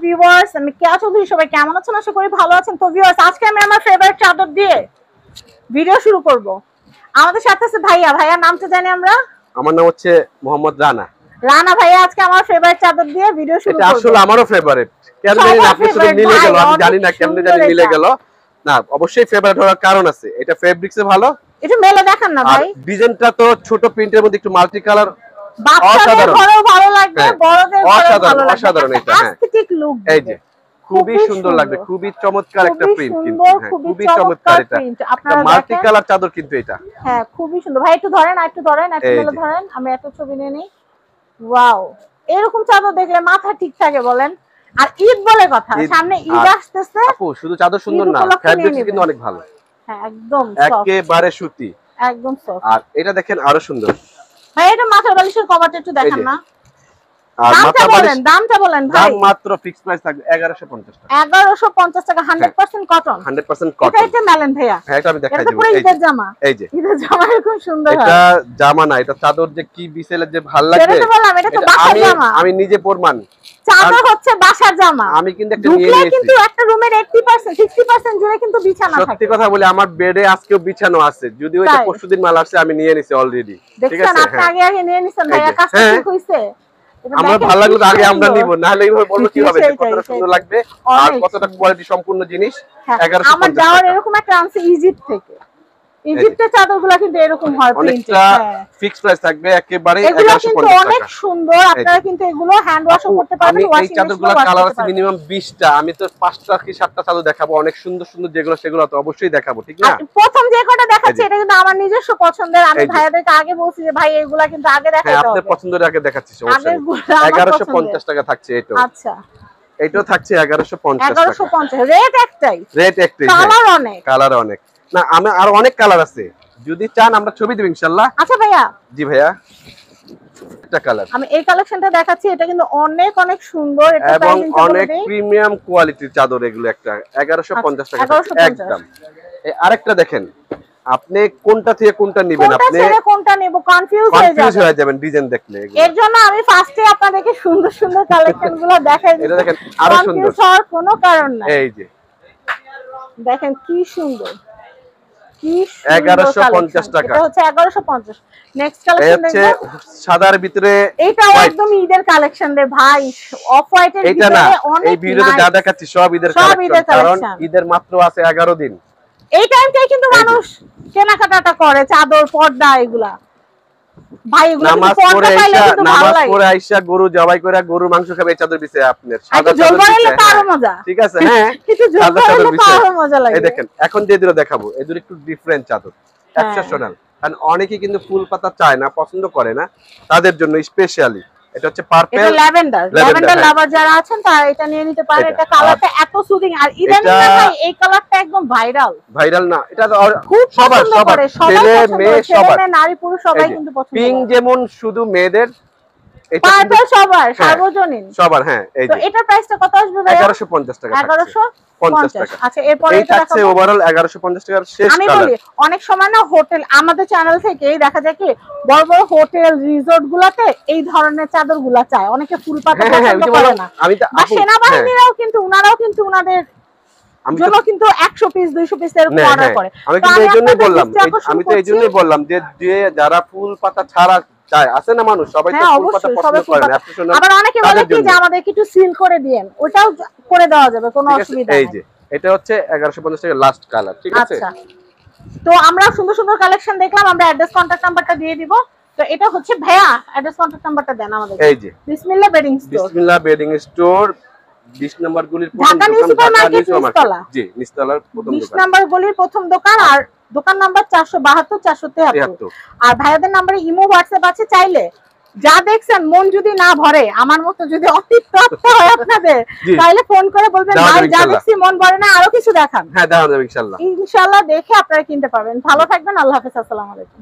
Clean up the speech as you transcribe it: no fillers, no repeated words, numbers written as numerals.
Viewers, আমি কেয়া চৌধুরী, সবাই কেমন আছেন? আশা করি ভালো আছেন। তো ভিউয়ার্স, আজকে আমি আমার ফেভারিট চাদর দিয়ে ভিডিও শুরু করব। আমাদের সাথে আছে ভাইয়া। ভাইয়ার নামটা জানি আমরা? আমার নাম হচ্ছে মোহাম্মদ রানা। রানা ভাইয়া আজকে আমার ফেভারিট চাদর দিয়ে ভিডিও শুরু করব। এটা আসলে আমারও ফেভারিট। কেন জানি না, আপনি শুধু মিলে গেল, আমি জানি না কেমনে জানি মিলে গেল। না, অবশ্যই ফেভারিট হওয়ার কারণ আছে। এটা ফেব্রিক্সে ভালো। এটা মেলে দেখান না ভাই। ডিজাইনটা তো ছোট প্রিন্টের মধ্যে একটু মাল্টি কালার, বাচ্চাদের ঘরেও ভালো লাগবে, বড়দের ঘরেও ভালো লাগবে। অসাধারণ এটা। হ্যাঁ, এস্থেটিক লুক। এই যে খুবই সুন্দর লাগবে, খুবই চমৎকার একটা প্রিন্ট কিন্তু। হ্যাঁ, খুবই চমৎকার এটা। আপনারা মাল্টি কালার চাদর কিন্তু এটা। হ্যাঁ, খুবই সুন্দর। ভাই একটু ধরেন, একটু ধরেন, একটু মেলে ধরেন, আমি একটা ছবি নিয়ে নিই। ওয়াও, এরকম চাদর দেখলে মাথা ঠিক থাকে বলেন। আর ঈদ বলে কথা, সামনে ঈদ আসতেছে। আপু শুধু চাদর সুন্দর না, ফ্যাব্রিক্স কিন্তু অনেক ভালো। হ্যাঁ, একদম একেবারে সুতি, একদম সফট। আর এটা দেখেন আরো সুন্দর। ভাই এটা মাথার বালিশের কভারটা একটু দেখান না। আর দামটা বলেন ভাই। দাম মাত্র ফিক্স প্রাইস থাকবে 1150 টাকা। 1150 টাকা, 100% কটন। 100% কটন। এটা মেলেন ভাইয়া। হ্যাঁ, এটা আমি দেখাই দেব। এই যে জামা, এই যে এটা জামা খুব সুন্দর। এটা জামা না, এটা চাদর যে কি বিসেলের যে ভালো লাগবে। সেটা তো বললাম, এটা তো বাসার জামা। আমি নিজে প্রমাণ। চাদর হচ্ছে বাসার জামা। আমি কিন্তু একটা নিয়ে নিয়েছি। কিন্তু একটা রুমের 80% 60% জুড়ে কিন্তু বিছানা থাকে। সত্যি কথা বলি, আমার বেডে আজকেও বিছানো আছে। যদিও এটা পরশুদিন মাল আসছে, আমি নিয়ে নিছি অলরেডি। ঠিক আছে, আপনি আগে নিয়ে নিছেন ভাইয়া, কাজটা ঠিক হইছে। আমরা ভালো লাগলো আগে আমরা নিব, না হলে এইভাবে বলবো কি হবে? কতটা সুন্দর লাগবে আর কতটা কোয়ালিটি সম্পূর্ণ জিনিস। 1150 আমার যাওয়ার এরকম একটা আনছে ইজিপ্ট থেকে। ইজিপ্টের চাদরগুলো কিন্তু এরকম হয় প্রিন্টেড। ফিক্স প্রাইস থাকবে একেবারে 1150 টাকা। অনেক সুন্দর। আপনারা কিন্তু এগুলো হ্যান্ড ওয়াশও করতে পারবেন, ওয়াশিং মেশিনে। এই চাদরগুলো কালার আছে মিনিমাম 20টা। আমি তো 5টা কি 7টা চাদর দেখাবো, অনেক সুন্দর সুন্দর যেগুলো, সেগুলো তো অবশ্যই দেখাবো, ঠিক না? প্রথম যে কটা দেখাচ্ছি এটা কিন্তু আমার নিজস্ব পছন্দের। আমি ভাইয়াদেরকে আগে বলছি যে ভাই এগুলা কিন্তু আগে দেখাইতে হবে। হ্যাঁ, আপনাদের পছন্দের আগে দেখাচ্ছি। 1150 টাকা থাকছে এটা। আচ্ছা, এটাও থাকছে 1150 টাকা। 1150 রেট একটাই। কালার অনেক। না, আমি আর অনেক কালার আছে, যদি চান আমরা ছবি দেব ইনশাআল্লাহ। আচ্ছা ভাইয়া। জি ভাইয়া, একটা কালার আমি এই কালেকশনটা দেখাচ্ছি, এটা কিন্তু অনেক অনেক সুন্দর। এটা এবং অনেক প্রিমিয়াম কোয়ালিটির চাদর এগুলো। একটা 1150 টাকা একদম। এই আরেকটা দেখেন, আপনি কোনটা থেকে কোনটা নেবেন, আপনি কোনটা নেব কনফিউজ হয়ে যাবেন ডিজাইন দেখলে। এর জন্য আমি ফার্স্টে আপনাদেরকে সুন্দর সুন্দর কালেকশনগুলো দেখাই দিই। এটা দেখেন আরো সুন্দর, হওয়ার কোনো কারণ নাই। এই যে দেখেন কি সুন্দর, কি 1150 টাকা। এটা হচ্ছে 1150। নেক্সট কালেকশন হচ্ছে সাদার ভিতরে। এটাও একদম ঈদের কালেকশন রে ভাই। অফ হোয়াইটের ভিতরে অনেক। এই ভিডিওতে যা দেখাচ্ছি সব ঈদের কালেকশন, কারণ ঈদের মাত্র আছে 11 দিন। এই টাইমটাই কিন্তু মানুষ কেনাকাটা করে, চাদর, পর্দা এগুলা। ভাই এগুলো নামাজ পড়ে আইসা গরু জবাই করে গরুর মাংস খাবে, এই চাদর বিছে আপনার সাদা চাদর বিছে। ঠিক আছে, হ্যাঁ, সাদা চাদর বিছে। এই দেখেন এখন যে দুটো দেখাবো, এই দুটো একটু ডিফারেন্ট চাদর, এক্সেপশনাল। কারণ অনেকে কিন্তু ফুল পাতা চায় না, পছন্দ করে না, তাদের জন্য স্পেশালি এটা হচ্ছে পার্পল। এটা ল্যাভেন্ডার লাভার যারা আছেন তারা এটা নিয়ে নিতে পারে। এটা কালারটা এত সুদিং, আর ইদানিং ভাই এই কালারটা একদম ভাইরাল না? এটা খুব সবার ছেলে মেয়ে সবার, নারী পুরুষ সবাই কিন্তু পছন্দ করে। পিঙ্ক যেমন শুধু মেয়েদের, এটা পার্পল সবার, সার্বজনীন সবার। হ্যাঁ, এই যে তো এটার প্রাইসটা কত আসবে ভাই? 1150 টাকা। 1150 টাকা। আচ্ছা, এরপর এটা থাকছে ওভারঅল 1150 টাকার শেষ কালার। আমি বলি অনেক সময় না হোটেল, আমাদের চ্যানেল থেকেই দেখা যায় কি বড় বড় হোটেল রিসোর্ট গুলাতে এই ধরনের চাদরগুলা চায়। অনেকে ফুল পাতা পছন্দ করে না। বা সেনাবাহিনীরাও কিন্তু উনারাও কিন্তু উনাদের জন্য কিন্তু 100 পিস 200 পিস এরকম অর্ডার করে। আমি কিন্তু এই জন্যই বললাম যে যারা ফুল পাতা ছাড়া চায়, আছে না মানুষ, সবাই তো ফুল পাতা পছন্দ করে না। আবার অনেকে বলে কি যে আমাদের একটু সিল করে দিয়েন, ওটাও করে দেওয়া যাবে, কোনো অসুবিধা নেই। এই যে এটা হচ্ছে 1150 টাকা লাস্ট কালার, ঠিক আছে? আচ্ছা, তো আমরা সুন্দর সুন্দর কালেকশন দেখলাম, আমরা অ্যাড্রেস কন্টাক্ট নাম্বারটা দিয়ে দিব। তো এটা হচ্ছে ভাইয়া, অ্যাড্রেস কন্টাক্ট নাম্বারটা দেন আমাদের। এই যে বিসমিল্লাহ বেডিং স্টোর 20 নম্বর গলির প্রথম দোকান, নিচতলা। জি, নিচতলার প্রথম দোকান, 20 নম্বর গলির প্রথম দোকান। আর দোকান নাম্বার 472 473। আর ভাইয়াদের নম্বরে ইমো হোয়াটসঅ্যাপ আছে, চাইলে যা দেখছেন মন যদি না ভরে, আমার মতো যদি অতিপ্রাপ্ত হয় আপনাদের, তাহলে ফোন করে বলবেন ভাই যা দেখছি মন ভরে না, আরো কিছু দেখান। হ্যাঁ, দেখানো যাবে ইনশাআল্লাহ। ইনশাআল্লাহ দেখে আপনারা কিনতে পারবেন। ভালো থাকবেন, আল্লাহ হাফেজ, আসসালামু আলাইকুম।